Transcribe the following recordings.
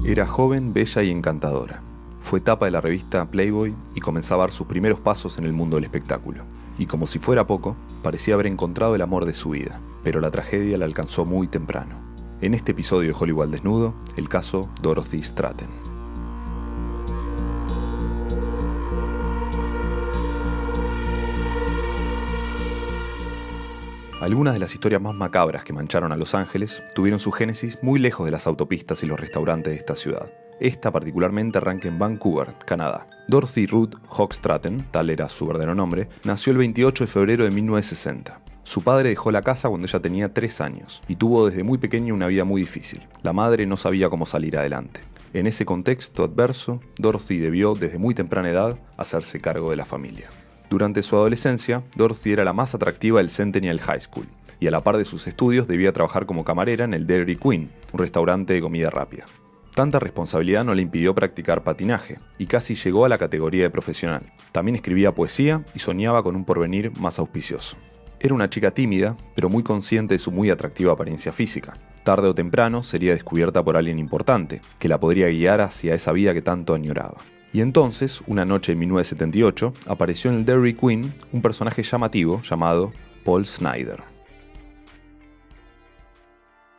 Era joven, bella y encantadora. Fue tapa de la revista Playboy y comenzaba a dar sus primeros pasos en el mundo del espectáculo. Y como si fuera poco, parecía haber encontrado el amor de su vida, pero la tragedia la alcanzó muy temprano. En este episodio de Hollywood al Desnudo, el caso Dorothy Stratten. Algunas de las historias más macabras que mancharon a Los Ángeles tuvieron su génesis muy lejos de las autopistas y los restaurantes de esta ciudad. Esta particularmente arranca en Vancouver, Canadá. Dorothy Ruth Hogg Stratten, tal era su verdadero nombre, nació el 28 de febrero de 1960. Su padre dejó la casa cuando ella tenía 3 años y tuvo desde muy pequeña una vida muy difícil. La madre no sabía cómo salir adelante. En ese contexto adverso, Dorothy debió desde muy temprana edad hacerse cargo de la familia. Durante su adolescencia, Dorothy era la más atractiva del Centennial High School y a la par de sus estudios debía trabajar como camarera en el Dairy Queen, un restaurante de comida rápida. Tanta responsabilidad no le impidió practicar patinaje y casi llegó a la categoría de profesional. También escribía poesía y soñaba con un porvenir más auspicioso. Era una chica tímida, pero muy consciente de su muy atractiva apariencia física. Tarde o temprano sería descubierta por alguien importante, que la podría guiar hacia esa vida que tanto añoraba. Y entonces, una noche en 1978, apareció en el Dairy Queen un personaje llamativo llamado Paul Snider.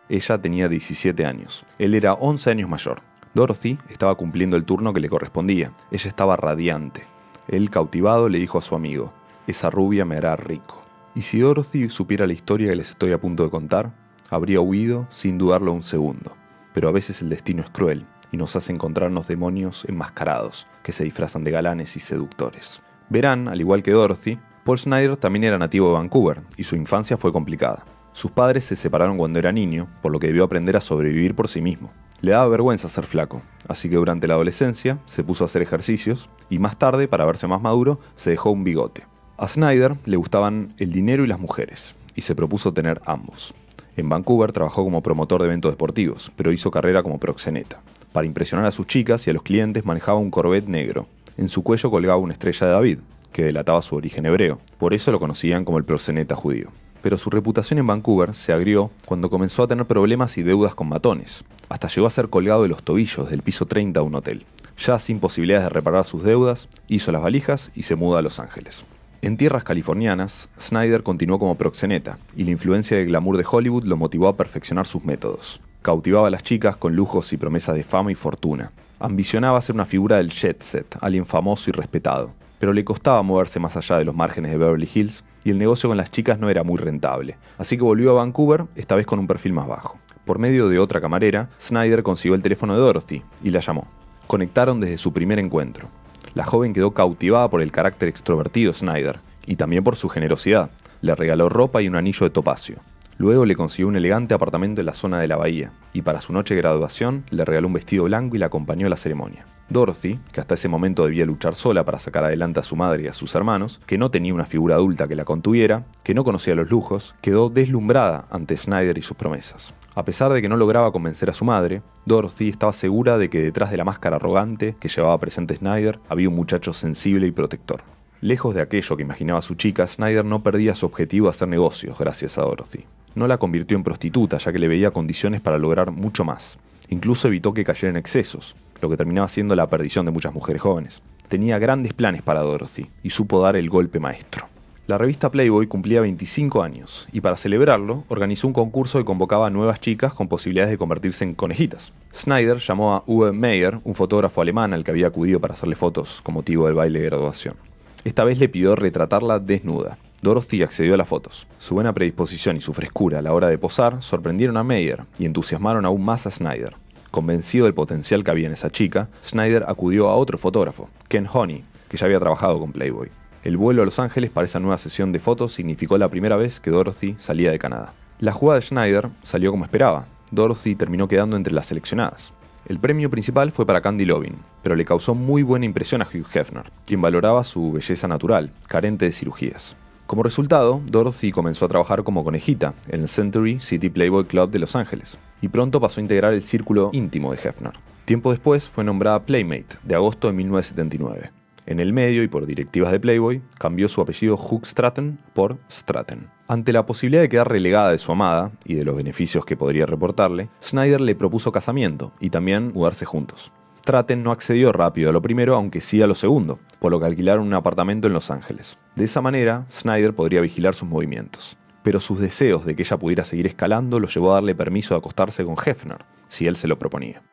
Ella tenía 17 años. Él era 11 años mayor. Dorothy estaba cumpliendo el turno que le correspondía. Ella estaba radiante. Él, cautivado, le dijo a su amigo: «Esa rubia me hará rico». Y si Dorothy supiera la historia que les estoy a punto de contar, habría huido sin dudarlo un segundo. Pero a veces el destino es cruel y nos hace encontrarnos demonios enmascarados que se disfrazan de galanes y seductores. Verán, al igual que Dorothy, Paul Snider también era nativo de Vancouver y su infancia fue complicada. Sus padres se separaron cuando era niño, por lo que debió aprender a sobrevivir por sí mismo. Le daba vergüenza ser flaco, así que durante la adolescencia se puso a hacer ejercicios y más tarde, para verse más maduro, se dejó un bigote. A Snider le gustaban el dinero y las mujeres, y se propuso tener ambos. En Vancouver trabajó como promotor de eventos deportivos, pero hizo carrera como proxeneta. Para impresionar a sus chicas y a los clientes manejaba un Corvette negro. En su cuello colgaba una estrella de David, que delataba su origen hebreo. Por eso lo conocían como el proxeneta judío. Pero su reputación en Vancouver se agrió cuando comenzó a tener problemas y deudas con matones. Hasta llegó a ser colgado de los tobillos del piso 30 de un hotel. Ya sin posibilidades de reparar sus deudas, hizo las valijas y se muda a Los Ángeles. En tierras californianas, Snider continuó como proxeneta, y la influencia del glamour de Hollywood lo motivó a perfeccionar sus métodos. Cautivaba a las chicas con lujos y promesas de fama y fortuna. Ambicionaba ser una figura del jet set, alguien famoso y respetado. Pero le costaba moverse más allá de los márgenes de Beverly Hills, y el negocio con las chicas no era muy rentable. Así que volvió a Vancouver, esta vez con un perfil más bajo. Por medio de otra camarera, Snider consiguió el teléfono de Dorothy y la llamó. Conectaron desde su primer encuentro. La joven quedó cautivada por el carácter extrovertido de Snider, y también por su generosidad. Le regaló ropa y un anillo de topacio. Luego le consiguió un elegante apartamento en la zona de la bahía, y para su noche de graduación le regaló un vestido blanco y la acompañó a la ceremonia. Dorothy, que hasta ese momento debía luchar sola para sacar adelante a su madre y a sus hermanos, que no tenía una figura adulta que la contuviera, que no conocía los lujos, quedó deslumbrada ante Snider y sus promesas. A pesar de que no lograba convencer a su madre, Dorothy estaba segura de que detrás de la máscara arrogante que llevaba presente Snider había un muchacho sensible y protector. Lejos de aquello que imaginaba su chica, Snider no perdía su objetivo de hacer negocios gracias a Dorothy. No la convirtió en prostituta, ya que le veía condiciones para lograr mucho más. Incluso evitó que cayera en excesos, lo que terminaba siendo la perdición de muchas mujeres jóvenes. Tenía grandes planes para Dorothy y supo dar el golpe maestro. La revista Playboy cumplía 25 años y para celebrarlo organizó un concurso que convocaba a nuevas chicas con posibilidades de convertirse en conejitas. Snider llamó a Uwe Meyer, un fotógrafo alemán al que había acudido para hacerle fotos con motivo del baile de graduación. Esta vez le pidió retratarla desnuda. Dorothy accedió a las fotos. Su buena predisposición y su frescura a la hora de posar sorprendieron a Meyer y entusiasmaron aún más a Snider. Convencido del potencial que había en esa chica, Snider acudió a otro fotógrafo, Ken Honey, que ya había trabajado con Playboy. El vuelo a Los Ángeles para esa nueva sesión de fotos significó la primera vez que Dorothy salía de Canadá. La jugada de Snider salió como esperaba. Dorothy terminó quedando entre las seleccionadas. El premio principal fue para Candy Lovin, pero le causó muy buena impresión a Hugh Hefner, quien valoraba su belleza natural, carente de cirugías. Como resultado, Dorothy comenzó a trabajar como conejita en el Century City Playboy Club de Los Ángeles, y pronto pasó a integrar el círculo íntimo de Hefner. Tiempo después fue nombrada Playmate, de agosto de 1979. En el medio y por directivas de Playboy, cambió su apellido Hugh Stratten por Stratten. Ante la posibilidad de quedar relegada de su amada y de los beneficios que podría reportarle, Snyder le propuso casamiento y también mudarse juntos. Stratton no accedió rápido a lo primero, aunque sí a lo segundo, por lo que alquilaron un apartamento en Los Ángeles. De esa manera, Snyder podría vigilar sus movimientos. Pero sus deseos de que ella pudiera seguir escalando lo llevó a darle permiso de acostarse con Hefner, si él se lo proponía.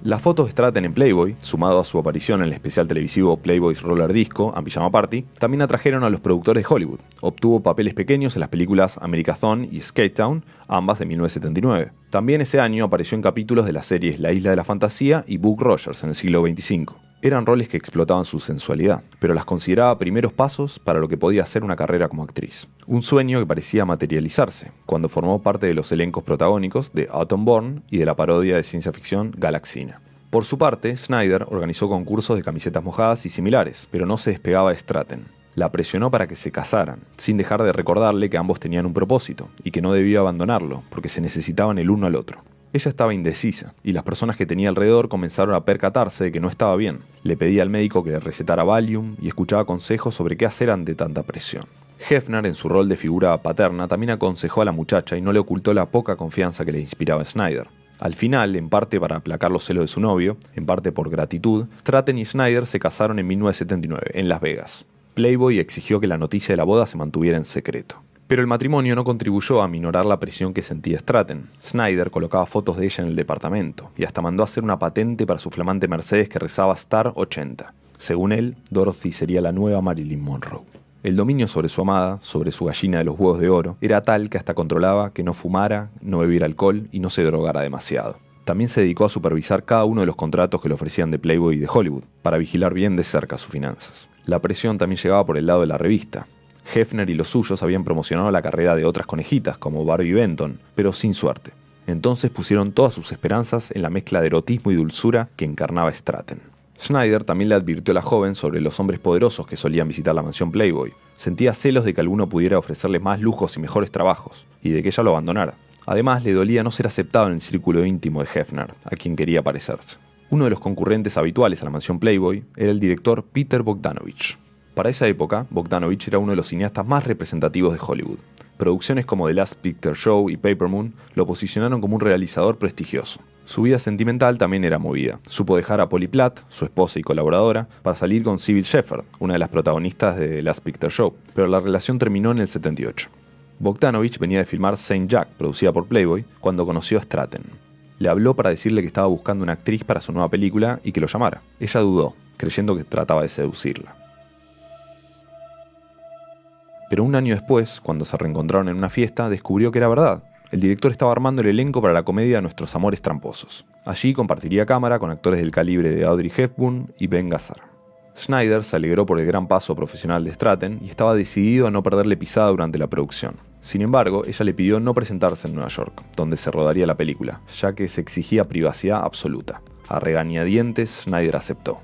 Las fotos de Stratton en Playboy, sumado a su aparición en el especial televisivo Playboy's Roller Disco and Pyjama Party, también atrajeron a los productores de Hollywood. Obtuvo papeles pequeños en las películas Americathon y Skate Town, ambas de 1979. También ese año apareció en capítulos de las series La Isla de la Fantasía y Buck Rogers en el siglo XXV. Eran roles que explotaban su sensualidad, pero las consideraba primeros pasos para lo que podía ser una carrera como actriz. Un sueño que parecía materializarse, cuando formó parte de los elencos protagónicos de Autumn Born y de la parodia de ciencia ficción Galaxina. Por su parte, Snyder organizó concursos de camisetas mojadas y similares, pero no se despegaba de Stratton. La presionó para que se casaran, sin dejar de recordarle que ambos tenían un propósito, y que no debía abandonarlo, porque se necesitaban el uno al otro. Ella estaba indecisa, y las personas que tenía alrededor comenzaron a percatarse de que no estaba bien. Le pedía al médico que le recetara Valium y escuchaba consejos sobre qué hacer ante tanta presión. Hefner, en su rol de figura paterna, también aconsejó a la muchacha y no le ocultó la poca confianza que le inspiraba Snyder. Al final, en parte para aplacar los celos de su novio, en parte por gratitud, Stratton y Snyder se casaron en 1979, en Las Vegas. Playboy exigió que la noticia de la boda se mantuviera en secreto. Pero el matrimonio no contribuyó a aminorar la presión que sentía Stratton. Snyder colocaba fotos de ella en el departamento y hasta mandó a hacer una patente para su flamante Mercedes que rezaba Star 80. Según él, Dorothy sería la nueva Marilyn Monroe. El dominio sobre su amada, sobre su gallina de los huevos de oro, era tal que hasta controlaba que no fumara, no bebiera alcohol y no se drogara demasiado. También se dedicó a supervisar cada uno de los contratos que le ofrecían de Playboy y de Hollywood, para vigilar bien de cerca sus finanzas. La presión también llegaba por el lado de la revista. Hefner y los suyos habían promocionado la carrera de otras conejitas, como Barbie Benton, pero sin suerte. Entonces pusieron todas sus esperanzas en la mezcla de erotismo y dulzura que encarnaba Stratton. Snyder también le advirtió a la joven sobre los hombres poderosos que solían visitar la mansión Playboy. Sentía celos de que alguno pudiera ofrecerle más lujos y mejores trabajos, y de que ella lo abandonara. Además, le dolía no ser aceptado en el círculo íntimo de Hefner, a quien quería parecerse. Uno de los concurrentes habituales a la mansión Playboy era el director Peter Bogdanovich. Para esa época, Bogdanovich era uno de los cineastas más representativos de Hollywood. Producciones como The Last Picture Show y Paper Moon lo posicionaron como un realizador prestigioso. Su vida sentimental también era movida. Supo dejar a Polly Platt, su esposa y colaboradora, para salir con Sybil Shepherd, una de las protagonistas de The Last Picture Show, pero la relación terminó en el 78. Bogdanovich venía de filmar Saint Jack, producida por Playboy, cuando conoció a Stratton. Le habló para decirle que estaba buscando una actriz para su nueva película y que lo llamara. Ella dudó, creyendo que trataba de seducirla. Pero un año después, cuando se reencontraron en una fiesta, descubrió que era verdad. El director estaba armando el elenco para la comedia Nuestros Amores Tramposos. Allí compartiría cámara con actores del calibre de Audrey Hepburn y Ben Gazzara. Snyder se alegró por el gran paso profesional de Stratton y estaba decidido a no perderle pisada durante la producción. Sin embargo, ella le pidió no presentarse en Nueva York, donde se rodaría la película, ya que se exigía privacidad absoluta. A regañadientes, Snyder aceptó.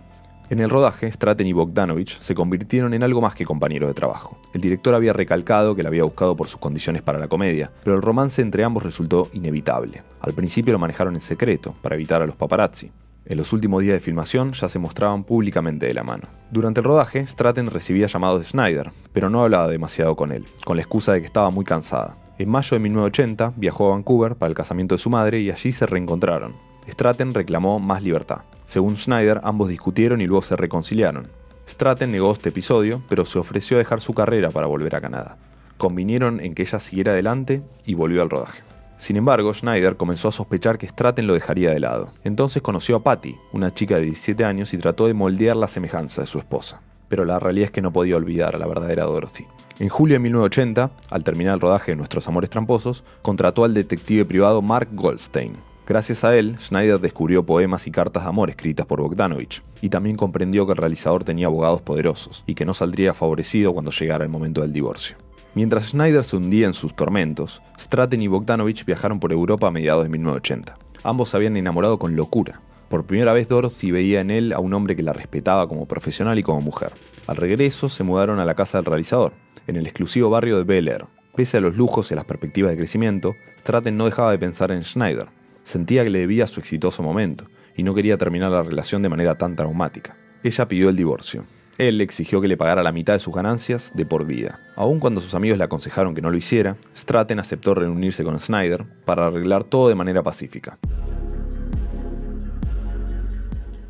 En el rodaje, Stratton y Bogdanovich se convirtieron en algo más que compañeros de trabajo. El director había recalcado que la había buscado por sus condiciones para la comedia, pero el romance entre ambos resultó inevitable. Al principio lo manejaron en secreto, para evitar a los paparazzi. En los últimos días de filmación ya se mostraban públicamente de la mano. Durante el rodaje, Stratton recibía llamados de Snyder, pero no hablaba demasiado con él, con la excusa de que estaba muy cansada. En mayo de 1980 viajó a Vancouver para el casamiento de su madre y allí se reencontraron. Stratton reclamó más libertad. Según Snyder, ambos discutieron y luego se reconciliaron. Stratton negó este episodio, pero se ofreció a dejar su carrera para volver a Canadá. Convinieron en que ella siguiera adelante y volvió al rodaje. Sin embargo, Snyder comenzó a sospechar que Stratton lo dejaría de lado. Entonces conoció a Patty, una chica de 17 años, y trató de moldear la semejanza de su esposa. Pero la realidad es que no podía olvidar a la verdadera Dorothy. En julio de 1980, al terminar el rodaje de Nuestros Amores Tramposos, contrató al detective privado Mark Goldstein. Gracias a él, Snyder descubrió poemas y cartas de amor escritas por Bogdanovich, y también comprendió que el realizador tenía abogados poderosos, y que no saldría favorecido cuando llegara el momento del divorcio. Mientras Snyder se hundía en sus tormentos, Stratton y Bogdanovich viajaron por Europa a mediados de 1980. Ambos se habían enamorado con locura. Por primera vez Dorothy veía en él a un hombre que la respetaba como profesional y como mujer. Al regreso se mudaron a la casa del realizador, en el exclusivo barrio de Bel Air. Pese a los lujos y las perspectivas de crecimiento, Stratton no dejaba de pensar en Snyder. Sentía que le debía su exitoso momento, y no quería terminar la relación de manera tan traumática. Ella pidió el divorcio. Él exigió que le pagara la mitad de sus ganancias de por vida. Aun cuando sus amigos le aconsejaron que no lo hiciera, Stratton aceptó reunirse con Snyder para arreglar todo de manera pacífica.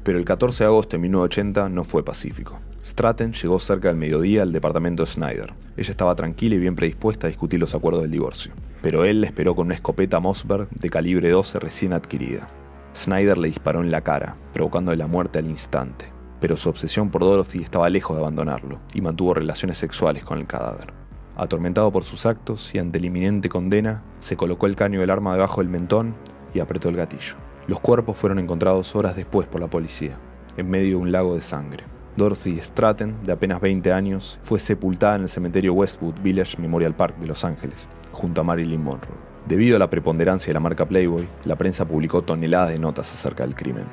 Pero el 14 de agosto de 1980 no fue pacífico. Stratton llegó cerca del mediodía al departamento de Snyder. Ella estaba tranquila y bien predispuesta a discutir los acuerdos del divorcio. Pero él la esperó con una escopeta Mossberg de calibre 12 recién adquirida. Snyder le disparó en la cara, provocándole la muerte al instante. Pero su obsesión por Dorothy estaba lejos de abandonarlo, y mantuvo relaciones sexuales con el cadáver. Atormentado por sus actos y ante la inminente condena, se colocó el caño del arma debajo del mentón y apretó el gatillo. Los cuerpos fueron encontrados horas después por la policía, en medio de un lago de sangre. Dorothy Stratton, de apenas 20 años, fue sepultada en el cementerio Westwood Village Memorial Park de Los Ángeles, junto a Marilyn Monroe. Debido a la preponderancia de la marca Playboy, la prensa publicó toneladas de notas acerca del crimen.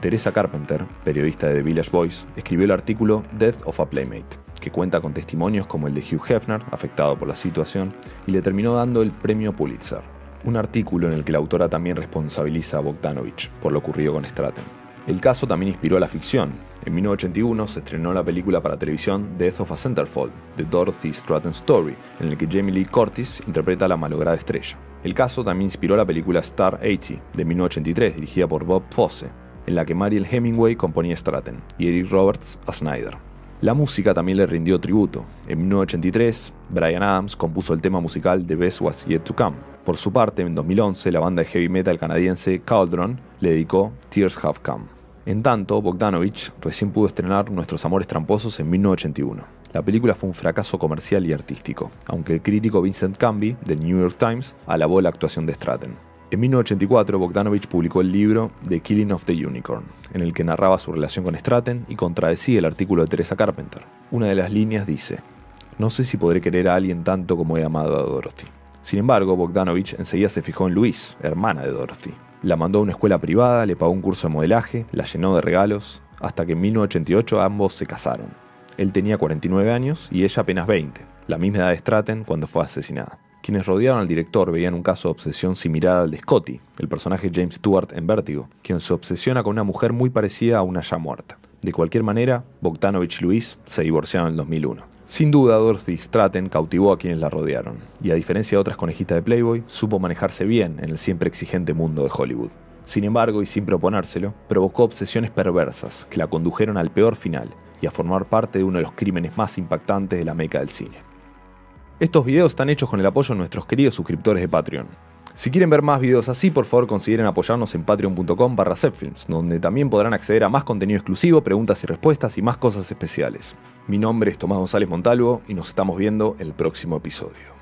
Teresa Carpenter, periodista de The Village Voice, escribió el artículo Death of a Playmate, que cuenta con testimonios como el de Hugh Hefner, afectado por la situación, y le terminó dando el premio Pulitzer. Un artículo en el que la autora también responsabiliza a Bogdanovich por lo ocurrido con Stratton. El caso también inspiró a la ficción. En 1981 se estrenó la película para televisión Death of a Centerfold, The Dorothy Stratton Story, en el que Jamie Lee Curtis interpreta a la malograda estrella. El caso también inspiró la película Star 80, de 1983, dirigida por Bob Fosse, en la que Mariel Hemingway componía a Stratton y Eric Roberts a Snyder. La música también le rindió tributo. En 1983, Bryan Adams compuso el tema musical The Best Was Yet to Come. Por su parte, en 2011, la banda de heavy metal canadiense Cauldron le dedicó Tears Have Come. En tanto, Bogdanovich recién pudo estrenar Nuestros Amores Tramposos en 1981. La película fue un fracaso comercial y artístico, aunque el crítico Vincent Canby, del New York Times, alabó la actuación de Stratton. En 1984, Bogdanovich publicó el libro The Killing of the Unicorn, en el que narraba su relación con Stratton y contradecía el artículo de Teresa Carpenter. Una de las líneas dice: "No sé si podré querer a alguien tanto como he amado a Dorothy". Sin embargo, Bogdanovich enseguida se fijó en Louise, hermana de Dorothy. La mandó a una escuela privada, le pagó un curso de modelaje, la llenó de regalos, hasta que en 1988 ambos se casaron. Él tenía 49 años y ella apenas 20, la misma edad de Stratton cuando fue asesinada. Quienes rodearon al director veían un caso de obsesión similar al de Scotty, el personaje James Stewart en Vértigo, quien se obsesiona con una mujer muy parecida a una ya muerta. De cualquier manera, Bogdanovich y Louise se divorciaron en el 2001. Sin duda, Dorothy Stratton cautivó a quienes la rodearon, y a diferencia de otras conejitas de Playboy, supo manejarse bien en el siempre exigente mundo de Hollywood. Sin embargo, y sin proponérselo, provocó obsesiones perversas que la condujeron al peor final y a formar parte de uno de los crímenes más impactantes de la meca del cine. Estos videos están hechos con el apoyo de nuestros queridos suscriptores de Patreon. Si quieren ver más videos así, por favor consideren apoyarnos en patreon.com/zepfilms, donde también podrán acceder a más contenido exclusivo, preguntas y respuestas y más cosas especiales. Mi nombre es Tomás González Montalvo y nos estamos viendo en el próximo episodio.